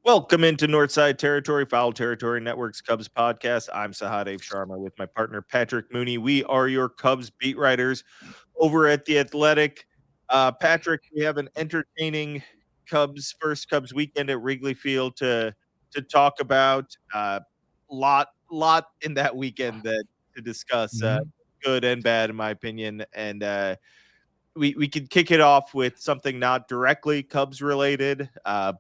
Welcome into Northside Territory, Foul Territory Network's Cubs podcast. I'm Sahadev Sharma with my partner Patrick Mooney. We are your Cubs beat writers over at The Athletic. Patrick, we have an entertaining first Cubs weekend at Wrigley Field to talk about. Lot in that weekend that to discuss, Mhm. good and bad in my opinion, and we could kick it off with something not directly Cubs related,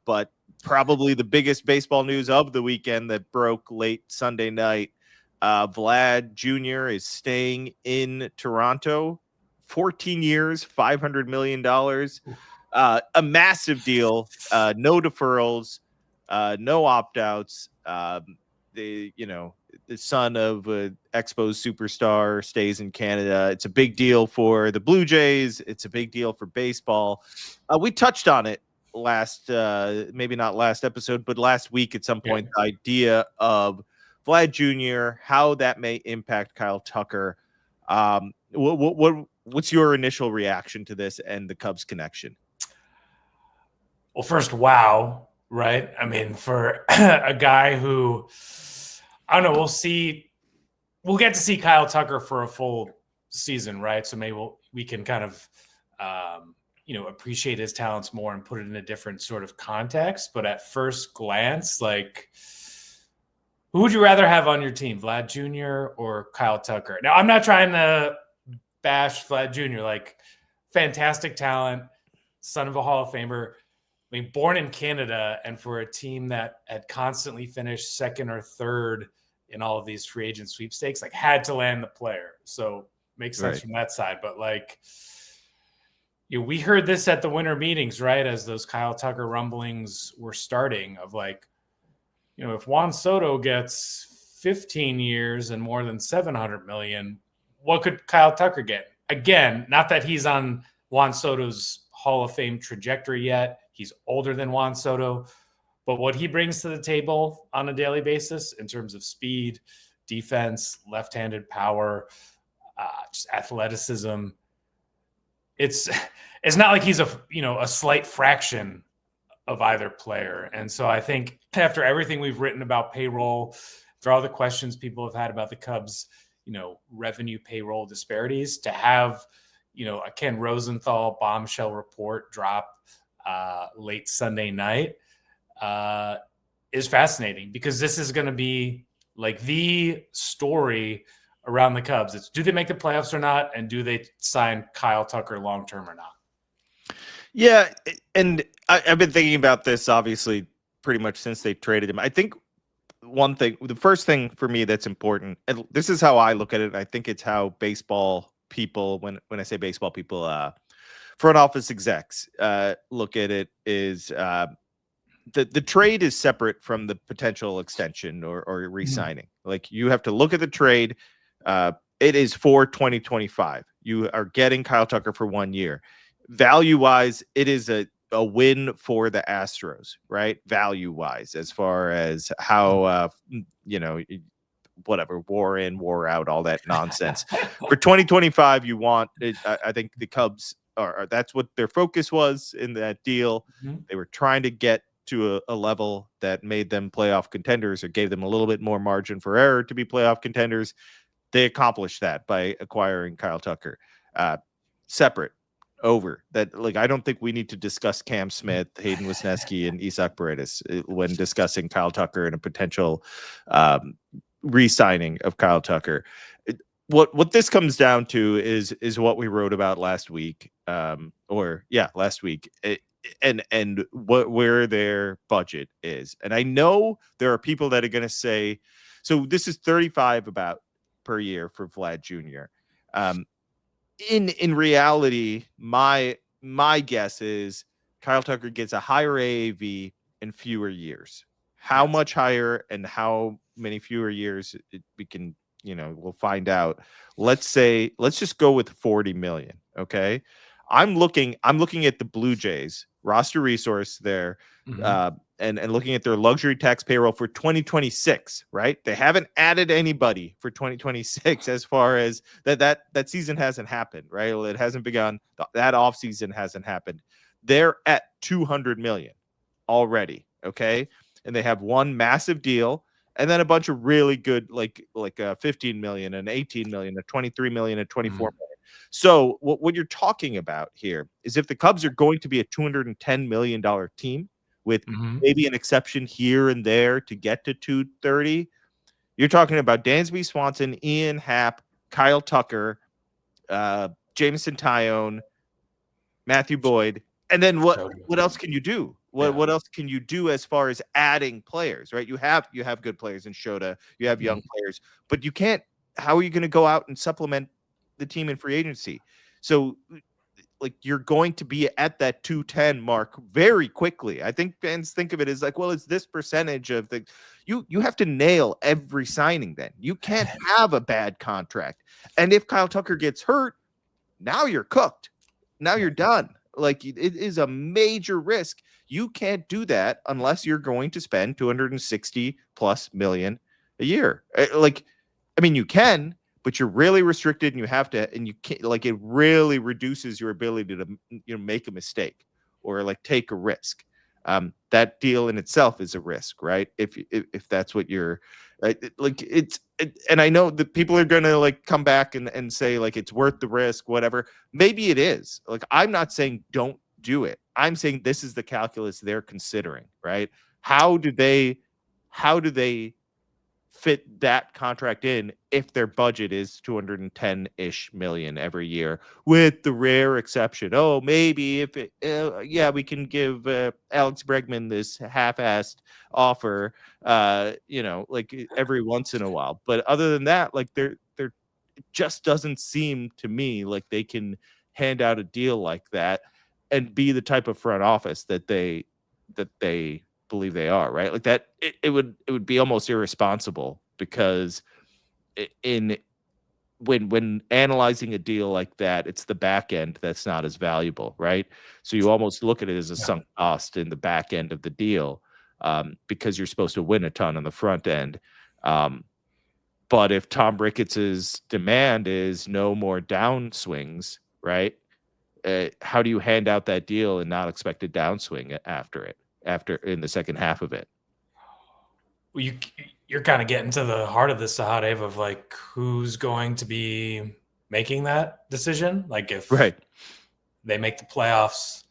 but probably the biggest baseball news of the weekend that broke late Sunday night. Vlad Jr. is staying in Toronto, 14 years, $500 million, a massive deal, no deferrals, no opt-outs. The son of an Expos superstar stays in Canada. It's a big deal for the Blue Jays. It's a big deal for baseball. We touched on it maybe not last episode, but last week at some point, the idea of Vlad Jr., how that may impact Kyle Tucker. What's your initial reaction to this and the Cubs connection? Well, first, wow, right? I mean, for a guy who, I don't know, we'll get to see Kyle Tucker for a full season, right? So maybe we can kind of, appreciate his talents more and put it in a different sort of context. But at first glance, like, who would you rather have on your team, Vlad Jr. or Kyle Tucker? Now, I'm not trying to bash Vlad Jr. Like, fantastic talent, son of a Hall of Famer. I mean, born in Canada, and for a team that had constantly finished second or third in all of these free agent sweepstakes, like, had to land the player. So makes sense from that side. But like, we heard this at the winter meetings, right? As those Kyle Tucker rumblings were starting of like, if Juan Soto gets 15 years and more than 700 million, what could Kyle Tucker get? Again, not that he's on Juan Soto's Hall of Fame trajectory yet. He's older than Juan Soto, but what he brings to the table on a daily basis in terms of speed, defense, left-handed power, just athleticism, it's not like he's a slight fraction of either player. And so I think after everything we've written about payroll, after all the questions people have had about the Cubs, revenue payroll disparities, to have, a Ken Rosenthal bombshell report drop late Sunday night is fascinating, because this is going to be like the story around the Cubs. It's, do they make the playoffs or not? And do they sign Kyle Tucker long-term or not? Yeah. And I've been thinking about this, obviously, pretty much since they traded him. I think the first thing for me that's important, and this is how I look at it, I think it's how baseball people, when I say baseball people, front office execs look at it, is the trade is separate from the potential extension or re-signing. Like, you have to look at the trade. It is for 2025. You are getting Kyle Tucker for 1 year. Value-wise, it is a win for the Astros, right? Value-wise, as far as how, whatever, war in, war out, all that nonsense. For 2025, you want it. I think the Cubs that's what their focus was in that deal. They were trying to get to a level that made them playoff contenders, or gave them a little bit more margin for error to be playoff contenders. They accomplished that by acquiring Kyle Tucker. Separate over that. Like, I don't think we need to discuss Cam Smith, Hayden Wesneski, and Isaac Paredes when discussing Kyle Tucker and a potential re-signing of Kyle Tucker. What this comes down to is what we wrote about last week, last week, and where their budget is. And I know there are people that are going to say, so this is 35 about per year for Vlad Jr. In reality, my guess is Kyle Tucker gets a higher AAV in fewer years. How much higher and how many fewer years we can, we'll find out. Let's just go with 40 million. Okay. I'm looking at the Blue Jays roster resource there, and looking at their luxury tax payroll for 2026, right? They haven't added anybody for 2026 as far as that season hasn't happened, right? Well, it hasn't begun. That offseason hasn't happened. They're at 200 million already. Okay. and they have one massive deal and then a bunch of really good, like 15 million and 18 million and 23 million and 24 million. So what you're talking about here is if the Cubs are going to be a $210 million team with maybe an exception here and there to get to 230, you're talking about Dansby Swanson, Ian Happ, Kyle Tucker, Jameson Tyone, Matthew Boyd, and then what else can you do? What else can you do as far as adding players, right? You have good players in Shota, you have young players, but you can't. How are you going to go out and supplement the team in free agency? So, like, you're going to be at that 210 mark very quickly. I think fans think of it as like, well, it's this percentage of the. You have to nail every signing. Then you can't have a bad contract, and if Kyle Tucker gets hurt, now you're cooked. Now you're done. Like, it is a major risk. You can't do that unless you're going to spend 260 plus million a year. Like, I mean, you can, but you're really restricted, and you have to, and you can't. Like, it really reduces your ability to make a mistake or like take a risk. That deal in itself is a risk, right? If that's what you're like, and I know that people are gonna like come back and say like it's worth the risk, whatever. Maybe it is. Like, I'm not saying don't do it. I'm saying this is the calculus they're considering, right? How do they fit that contract in if their budget is 210-ish million every year, with the rare exception, oh, maybe if it we can give Alex Bregman this half-assed offer like every once in a while, but other than that, like it just doesn't seem to me like they can hand out a deal like that and be the type of front office that they believe they are, right? Like that, it would be almost irresponsible, because when analyzing a deal like that, it's the back end that's not as valuable, right? So you almost look at it as a sunk cost in the back end of the deal, because you're supposed to win a ton on the front end. But if Tom Ricketts's demand is no more downswings, right? How do you hand out that deal and not expect a downswing after in the second half of it? Well, you're kind of getting to the heart of the Sahadev of like who's going to be making that decision. Like, if they make the playoffs,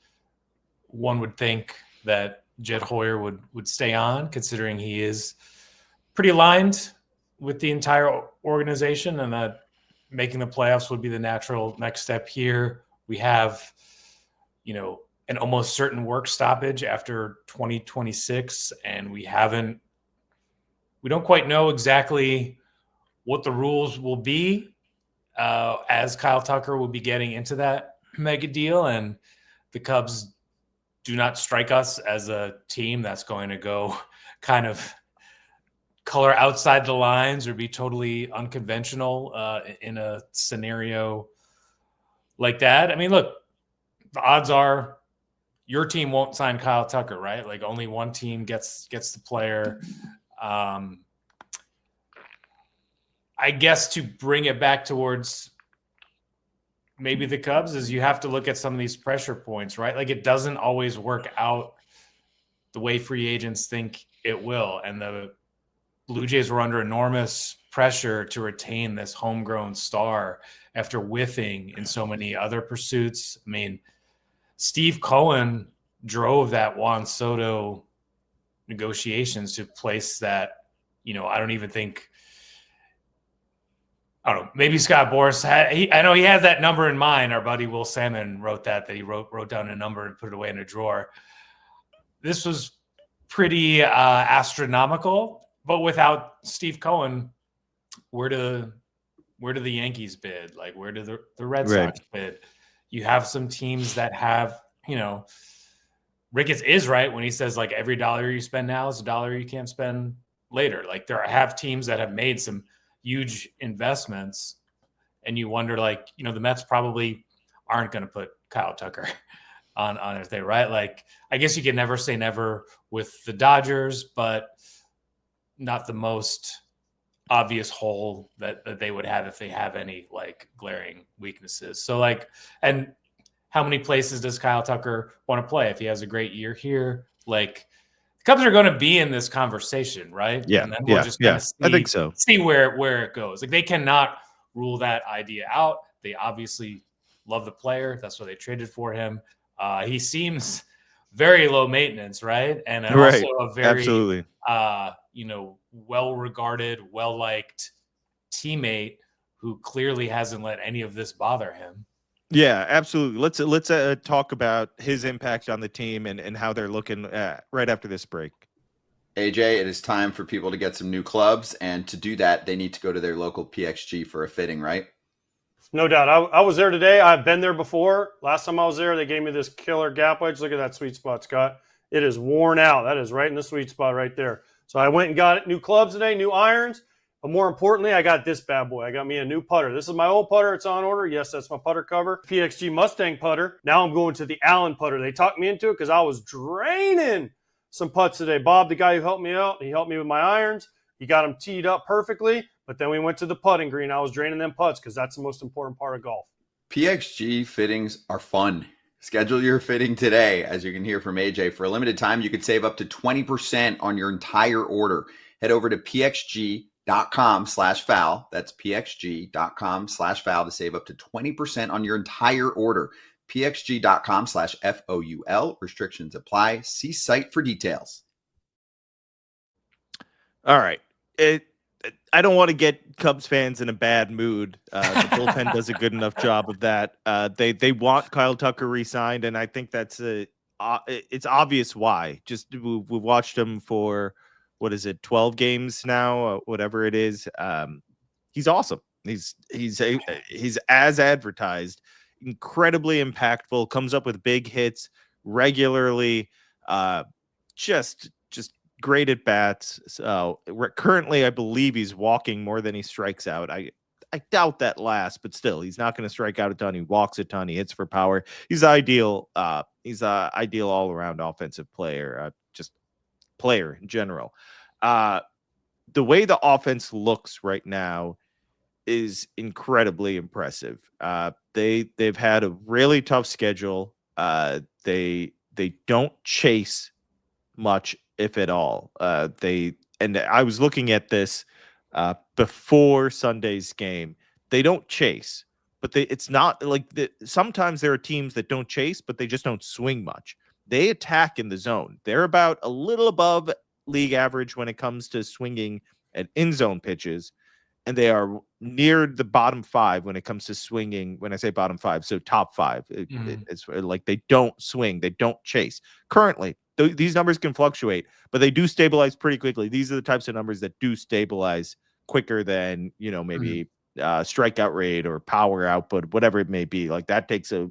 one would think that Jed Hoyer would stay on, considering he is pretty aligned with the entire organization, and that making the playoffs would be the natural next step here. We have, an almost certain work stoppage after 2026, and we don't quite know exactly what the rules will be as Kyle Tucker will be getting into that mega deal, and the Cubs do not strike us as a team that's going to go kind of color outside the lines or be totally unconventional in a scenario like that. I mean, look, the odds are your team won't sign Kyle Tucker, right? Like, only one team gets the player. I guess to bring it back towards maybe the Cubs is you have to look at some of these pressure points, right? Like, it doesn't always work out the way free agents think it will. And the Blue Jays were under enormous pressure to retain this homegrown star after whiffing in so many other pursuits. I mean, Steve Cohen drove that Juan Soto negotiations to place that, I don't even think, I don't know, maybe Scott Boras I know he has that number in mind. Our buddy Will Salmon wrote that he wrote down a number and put it away in a drawer. This was pretty astronomical, but without Steve Cohen, where do the Yankees bid? Like, where do the Red Sox bid? You have some teams that have, Ricketts is right when he says like every dollar you spend now is a dollar you can't spend later. Like, have teams that have made some huge investments, and you wonder, like, the Mets probably aren't going to put Kyle Tucker on if they, right? Like, I guess you can never say never with the Dodgers, but not the most obvious hole that they would have if they have any like glaring weaknesses. So like, and how many places does Kyle Tucker want to play? If he has a great year here, like, Cubs are going to be in this conversation, right? Yeah, And then we'll just kind of I think so. see where it goes. Like, they cannot rule that idea out. They obviously love the player. That's why they traded for him. He seems very low maintenance, right? And Right. also a very Absolutely. well-regarded, well-liked teammate who clearly hasn't let any of this bother him. Yeah, absolutely. Let's talk about his impact on the team and how they're looking right after this break. AJ, it is time for people to get some new clubs, and to do that, they need to go to their local PXG for a fitting, right? No doubt. I was there today. I've been there before. Last time I was there, they gave me this killer gap wedge. Look at that sweet spot, Scott. It is worn out. That is right in the sweet spot right there. So I went and got new clubs today, new irons. But more importantly, I got this bad boy. I got me a new putter. This is my old putter. It's on order. Yes, that's my putter cover. PXG Mustang putter. Now I'm going to the Allen putter. They talked me into it because I was draining some putts today. Bob, the guy who helped me out, he helped me with my irons. He got them teed up perfectly. But then we went to the putting green. I was draining them putts because that's the most important part of golf. PXG fittings are fun. Schedule your fitting today. As you can hear from AJ, for a limited time, you could save up to 20% on your entire order. Head over to pxg.com/foul. That's pxg.com/foul to save up to 20% on your entire order. pxg.com/FOUL. Restrictions apply. See site for details. All right. I don't want to get Cubs fans in a bad mood. The bullpen does a good enough job of that. They want Kyle Tucker re-signed, and I think that's it's obvious why. Just we watched him for 12 games now, whatever it is. He's awesome. He's as advertised, incredibly impactful. Comes up with big hits regularly. Just great at bats. So currently, I believe he's walking more than he strikes out. I doubt that last, but still, he's not going to strike out a ton. He walks a ton. He hits for power. He's ideal. He's ideal all around offensive player. Just player in general. The way the offense looks right now is incredibly impressive. They've had a really tough schedule. They don't chase much, if at all. And I was looking at this before Sunday's game. They don't chase, but it's not like sometimes there are teams that don't chase, but they just don't swing much. They attack in the zone. They're about a little above league average when it comes to swinging at in-zone pitches, and they are near the bottom 5 when it comes to swinging. When I say bottom 5, so top 5. It's like they don't swing, they don't chase. Currently, these numbers can fluctuate, but they do stabilize pretty quickly. These are the types of numbers that do stabilize quicker than maybe strikeout rate or power output, whatever it may be. Like that takes a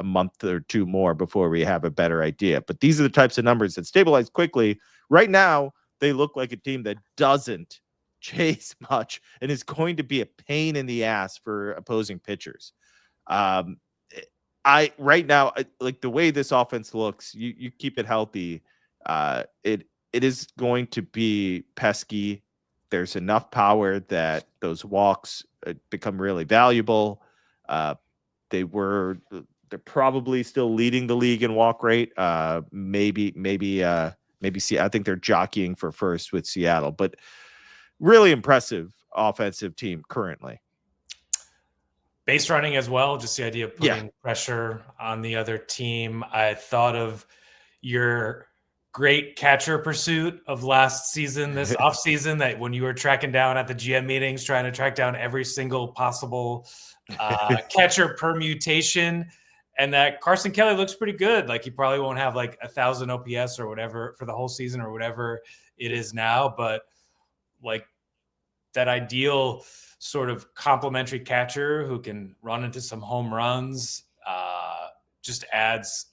month or two more before we have a better idea. But these are the types of numbers that stabilize quickly. Right now, they look like a team that doesn't chase much and is going to be a pain in the ass for opposing pitchers. Right now, like the way this offense looks, you keep it healthy, it is going to be pesky. There's enough power that those walks become really valuable. They're probably still leading the league in walk rate. Maybe see, I think they're jockeying for first with Seattle, but really impressive offensive team currently. Base running as well, just the idea of putting pressure on the other team. I thought of your great catcher pursuit of last season, this offseason, that when you were tracking down at the GM meetings, trying to track down every single possible catcher permutation, and that Carson Kelly looks pretty good. Like he probably won't have like 1,000 OPS or whatever for the whole season or whatever it is now, but like that ideal sort of complimentary catcher who can run into some home runs just adds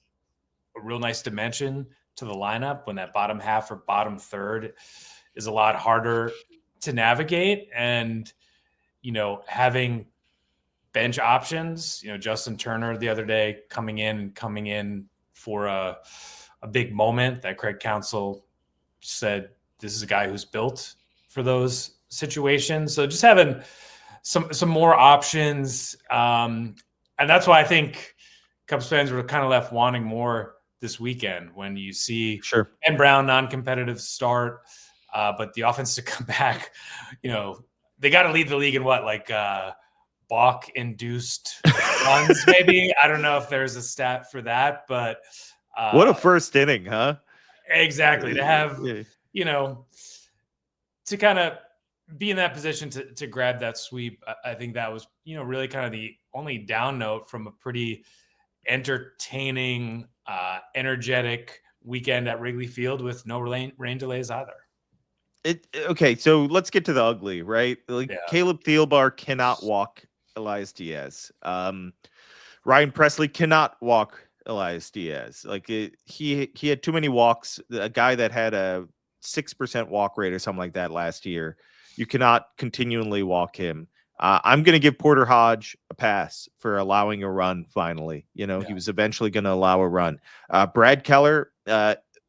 a real nice dimension to the lineup when that bottom half or bottom third is a lot harder to navigate. And, having bench options, Justin Turner the other day coming in for a big moment that Craig Counsell said, this is a guy who's built for those situations. So just having some more options. And that's why I think Cubs fans were kind of left wanting more this weekend when you see Sure. Ben Brown non-competitive start, but the offense to come back, they got to lead the league in balk-induced runs, maybe. I don't know if there's a stat for that, but what a first inning, huh? Exactly. To have, Yeah. To kind of be in that position to grab that sweep, I think that was, really kind of the only down note from a pretty entertaining, energetic weekend at Wrigley Field with no rain delays either. Okay, so let's get to the ugly, right? Caleb Thielbar cannot walk Elias Diaz. Ryan Presley cannot walk Elias Diaz. He had too many walks. A guy that had a 6% walk rate or something like that last year, you cannot continually walk him. I'm going to give Porter Hodge a pass for allowing a run. Finally, he was eventually going to allow a run. Brad Keller,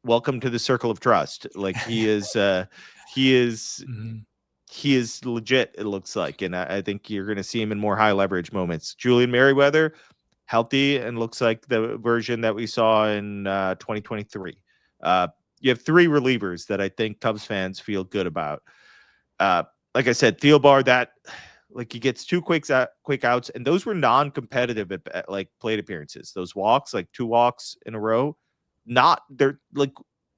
welcome to the circle of trust. He is. He is legit, it looks like, and I think you're going to see him in more high leverage moments. Julian Merriweather, healthy, and looks like the version that we saw in 2023. You have three relievers that I think Cubs fans feel good about. Like I said, Thielbar, that he gets two quick outs, and those were non-competitive at plate appearances. Those walks, 2 walks in a row,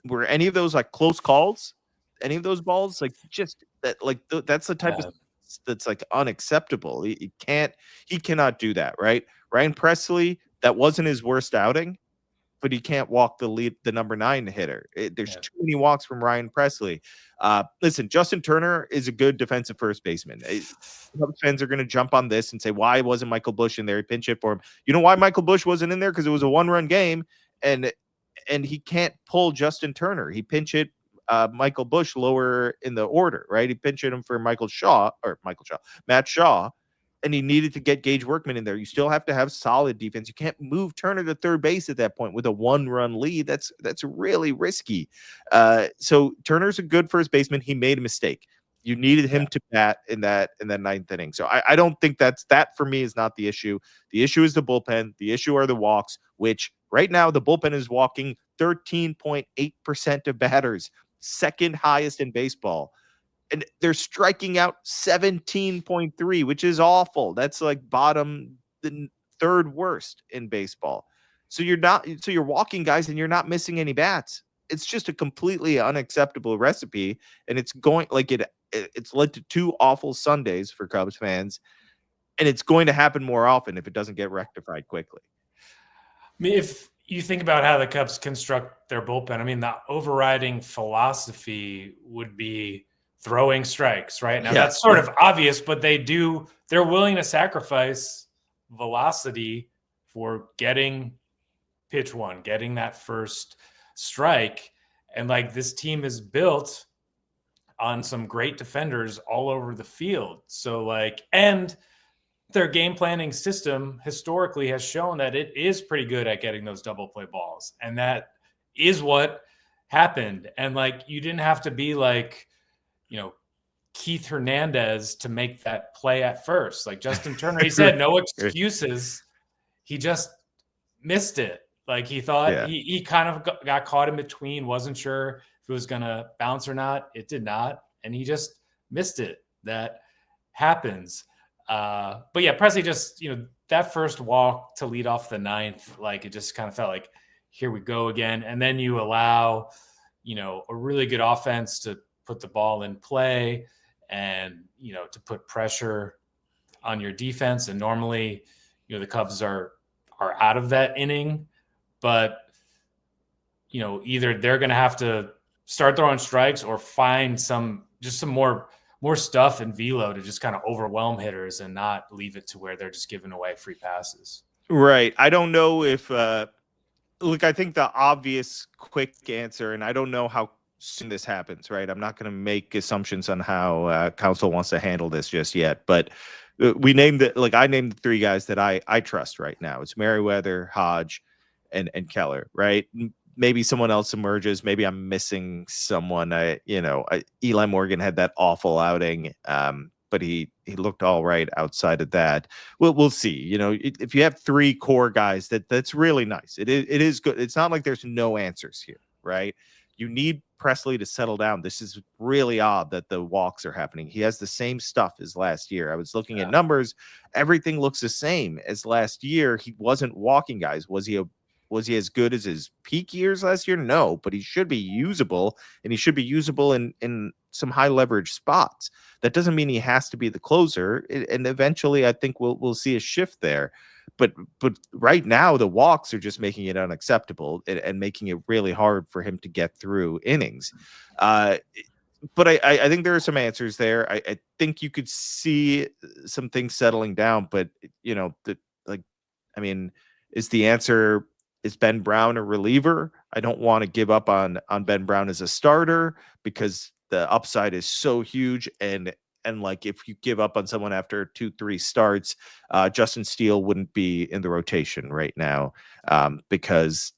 were any of those close calls? Any of those balls, just that, that's the type of that's unacceptable. He cannot do that, right? Ryan Presley, that wasn't his worst outing, but he can't walk the number 9 hitter. There's too many walks from Ryan Presley. Listen, Justin Turner is a good defensive first baseman. Cubs fans are going to jump on this and say, why wasn't Michael Busch in there? He pinch hit for him. You know why Michael Busch wasn't in there? Because it was a 1-run game, and he can't pull Justin Turner. He pinch hit Michael Busch lower in the order, right? He pinch hit him for Matt Shaw, and he needed to get Gage Workman in there. You still have to have solid defense. You can't move Turner to third base at that point with a 1-run lead. That's really risky. So Turner's a good first baseman. He made a mistake. You needed him to bat in that 9th inning. So I don't think that for me is not the issue. The issue is the bullpen. The issue are the walks, which right now the bullpen is walking 13.8% of batters, second highest in baseball. And they're striking out 17.3, which is awful. That's bottom, the third worst in baseball. So you're walking guys and you're not missing any bats. It's just a completely unacceptable recipe. And it's going it's led to 2 awful Sundays for Cubs fans. And it's going to happen more often if it doesn't get rectified quickly. I mean, if you think about how the Cubs construct their bullpen, I mean, the overriding philosophy would be throwing strikes, right? Now that's sort of obvious, but they're willing to sacrifice velocity for getting pitch 1, getting that first strike. And this team is built on some great defenders all over the field. So and their game planning system historically has shown that it is pretty good at getting those double play balls. And that is what happened. And you didn't have to be Keith Hernandez to make that play at first. Justin Turner, he said no excuses. He just missed it. He thought he kind of got caught in between, wasn't sure if it was going to bounce or not. It did not. And he just missed it. That happens. But yeah, Presley just, that first walk to lead off the 9th, it just kind of felt here we go again. And then you allow, a really good offense to put the ball in play and, to put pressure on your defense. And normally, the Cubs are out of that inning, but, either they're going to have to start throwing strikes or find some more stuff in velo to just kind of overwhelm hitters and not leave it to where they're just giving away free passes. Right. I don't know if, I think the obvious quick answer, and I don't know how soon this happens, right? I'm not going to make assumptions on how Council wants to handle this just yet, but we named it, I named the 3 guys that I trust right now. It's Merriweather, Hodge, and Keller, right? Maybe someone else emerges. Maybe I'm missing someone. Eli Morgan had that awful outing. but he looked all right outside of that. We'll see. You know, if you have 3 core guys, that's really nice. It is good. It's not like there's no answers here, right? You need Presley to settle down. This is really odd that the walks are happening. He has the same stuff as last year. I was looking at numbers. Everything looks the same as last year. He wasn't walking guys. Was he as good as his peak years last year? No, but he should be usable, and he should be usable in some high leverage spots. That doesn't mean he has to be the closer, and eventually I think we'll see a shift there. But right now the walks are just making it unacceptable and making it really hard for him to get through innings. But I think there are some answers there. I think you could see some things settling down, but you know, I mean, is the answer, is Ben Brown a reliever? I don't want to give up on Ben Brown as a starter because the upside is so huge, and like if you give up on someone after 2-3 starts, Justin Steele wouldn't be in the rotation right now, because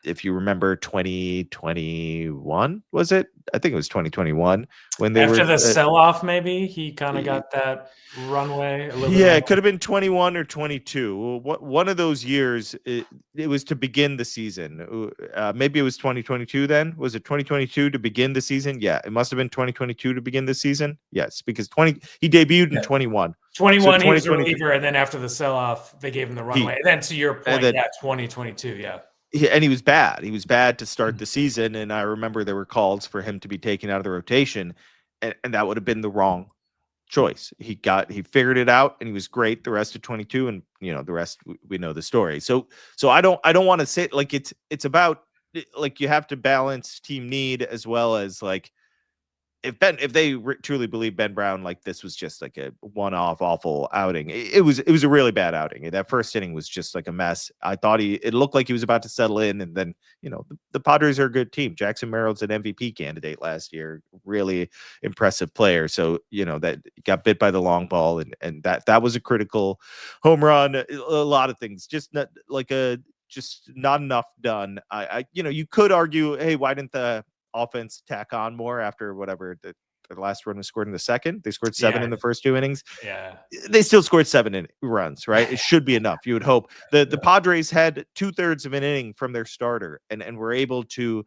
if you remember 2021, was it? I think it was 2021 when they after were the sell-off, maybe he kind of got that runway a little bit. Yeah, it could have been 21 or 22. One of those years, it was to begin the season. Maybe it was 2022 then. Was it 2022 to begin the season? Yeah, it must have been 2022 to begin the season. Yes, because he debuted in 21. 21, he was a reliever, and then after the sell-off, they gave him the runway. And then to your point, 2022, yeah. And he was bad. He was bad to start the season, and I remember there were calls for him to be taken out of the rotation, and that would have been the wrong choice. He figured it out, and he was great the rest of 22, and you know the rest we know the story. So I don't want to say like it's about like you have to balance team need as well as like if they truly believe Ben Brown, like this was just like a one-off awful outing. It was a really bad outing. That first inning was just like a mess. I thought it looked like he was about to settle in, and then you know the Padres are a good team. Jackson Merrill's an MVP candidate last year, really impressive player. So you know that got bit by the long ball, and that was a critical home run. A lot of things, just not enough done. I you know you could argue, hey, why didn't the offense tack on more after whatever the last run was scored in the second? They scored 7 in the first 2 innings. Yeah, they still scored 7 runs, right? It should be enough. You would hope. The Padres had 2/3 of an inning from their starter, and were able to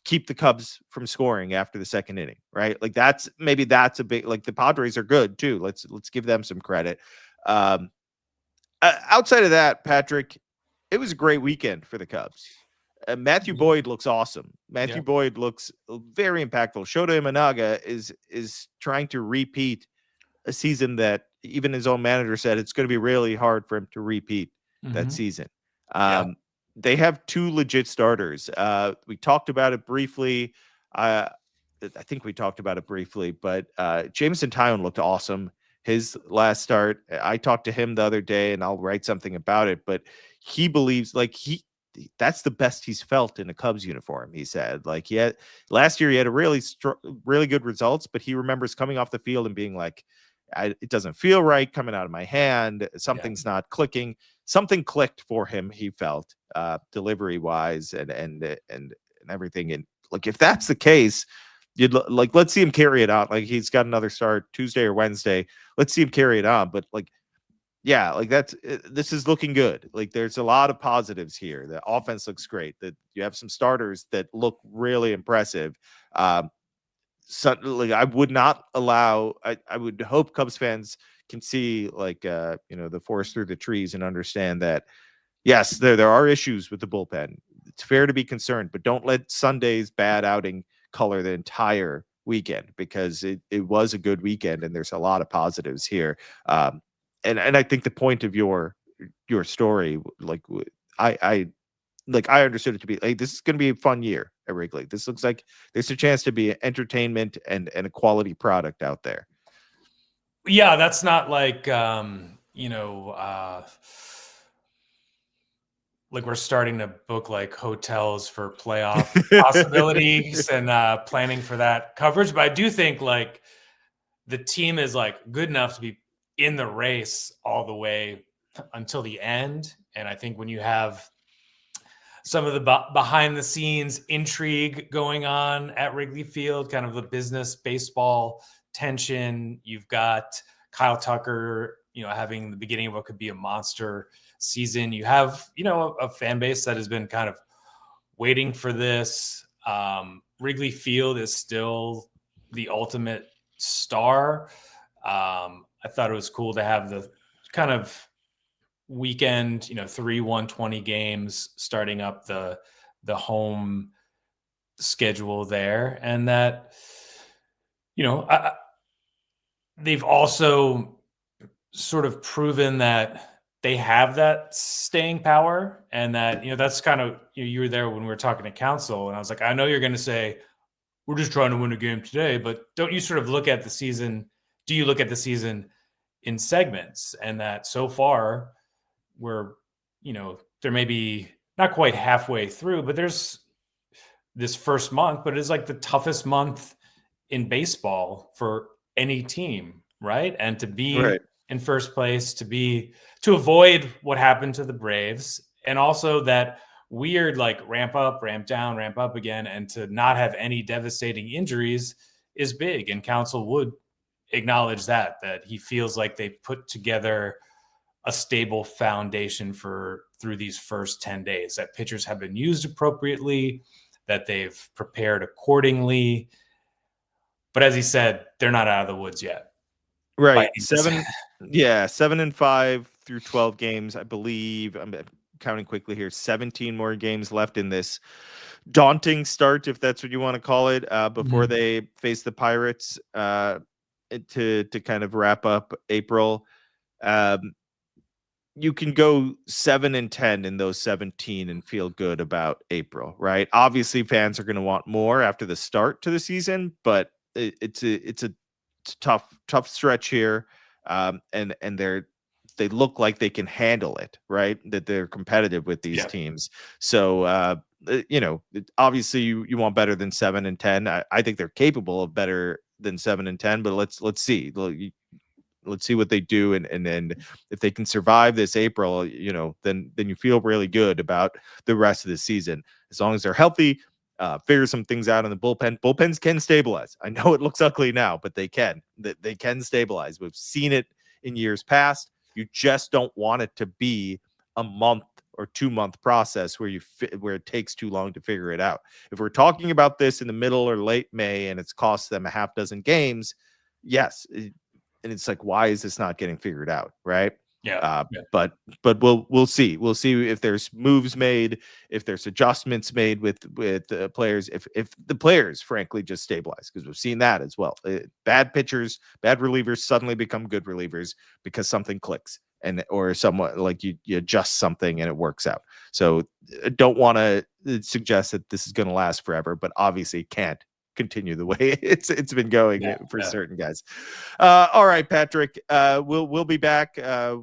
keep the Cubs from scoring after the second inning, right? Like that's a big, like the Padres are good too. Let's give them some credit. Outside of that, Patrick, it was a great weekend for the Cubs. Matthew Boyd looks awesome. Matthew Boyd looks very impactful. Shota Imanaga is trying to repeat a season that even his own manager said it's going to be really hard for him to repeat that season. They have 2 legit starters. We talked about it briefly. I think we talked about it briefly, but Jameson Taillon looked awesome. His last start, I talked to him the other day, and I'll write something about it, but he believes that's the best he's felt in a Cubs uniform. He said, like, last year he had a really good results, but he remembers coming off the field and being like, it doesn't feel right coming out of my hand. Something's not clicking. Something clicked for him. He felt delivery wise and everything. And like, if that's the case, let's see him carry it out. Like he's got another start Tuesday or Wednesday. Let's see him carry it on. But like, yeah, like this is looking good. Like there's a lot of positives here. The offense looks great. That you have some starters that look really impressive. Like I would not allow. I would hope Cubs fans can see like you know the forest through the trees and understand that yes, there are issues with the bullpen. It's fair to be concerned, but don't let Sunday's bad outing color the entire weekend because it was a good weekend and there's a lot of positives here. And I think the point of your story, like I understood it to be like this is going to be a fun year at Wrigley. This looks like there's a chance to be entertainment and a quality product out there. Yeah, that's not like like we're starting to book like hotels for playoff possibilities and planning for that coverage. But I do think like the team is like good enough to be in the race all the way until the end. And I think when you have some of the behind the scenes intrigue going on at Wrigley Field, kind of the business baseball tension. You've got Kyle Tucker, having the beginning of what could be a monster season. You have, a fan base that has been kind of waiting for this. Wrigley Field is still the ultimate star. I thought it was cool to have the kind of weekend, 3 120 games starting up the home schedule there. And that, they've also sort of proven that they have that staying power, and that, that's kind of, you were there when we were talking to council, and I was like, I know you're going to say, we're just trying to win a game today, but don't you sort of look at the season? Do you look at the season in segments? And that so far we're, there may be not quite halfway through, but there's this first month, but it's like the toughest month in baseball for any team, right? And to be in first place, to avoid what happened to the Braves, and also that weird like ramp up, ramp down, ramp up again, and to not have any devastating injuries is big. And council would acknowledge that he feels like they put together a stable foundation through these first 10 days, that pitchers have been used appropriately, that they've prepared accordingly. But as he said, they're not out of the woods yet. Right. 7-5 through 12 games, I believe. I'm counting quickly here. 17 more games left in this daunting start, if that's what you want to call it, before they face the Pirates to kind of wrap up April. You can go 7-10 in those 17 and feel good about April, right? Obviously, fans are going to want more after the start to the season, but it's a tough stretch here, and they look like they can handle it, right? That they're competitive with these teams. So obviously you want better than 7-10. I think they're capable of better than 7-10, but let's see. Let's see what they do, and then if they can survive this April, then you feel really good about the rest of the season, as long as they're healthy. Figure some things out in the bullpen. Bullpens can stabilize. I know it looks ugly now, but they can. They can stabilize. We've seen it in years past. You just don't want it to be a month or 2 month process where it takes too long to figure it out. If we're talking about this in the middle or late May and it's cost them a half dozen games, yes. And it's like, why is this not getting figured out, right? But we'll see. We'll see if there's moves made, if there's adjustments made with players, if the players frankly just stabilize, because we've seen that as well. Bad pitchers, bad relievers suddenly become good relievers because something clicks, or somewhat like you adjust something and it works out. So I don't want to suggest that this is going to last forever, but obviously it can't continue the way it's been going for certain guys. All right, Patrick, we'll be back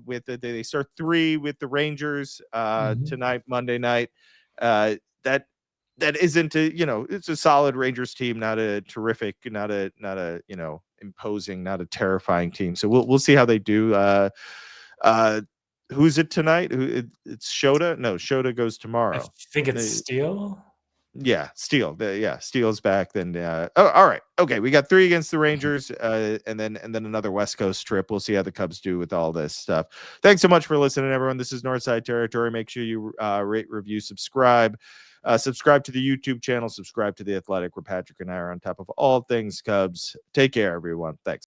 with they start 3 with the Rangers tonight, Monday night. That isn't it's a solid Rangers team, not a terrific, not a imposing, not a terrifying team. So we'll see how they do. Who's it tonight? It's Shota? No, Shota goes tomorrow. I think it's Steele. Yeah, Steele. Steele's back. Then all right. Okay, we got 3 against the Rangers, and then another West Coast trip. We'll see how the Cubs do with all this stuff. Thanks so much for listening, everyone. This is Northside Territory. Make sure you rate, review, subscribe. Subscribe to the YouTube channel, subscribe to The Athletic, where Patrick and I are on top of all things Cubs. Take care, everyone. Thanks.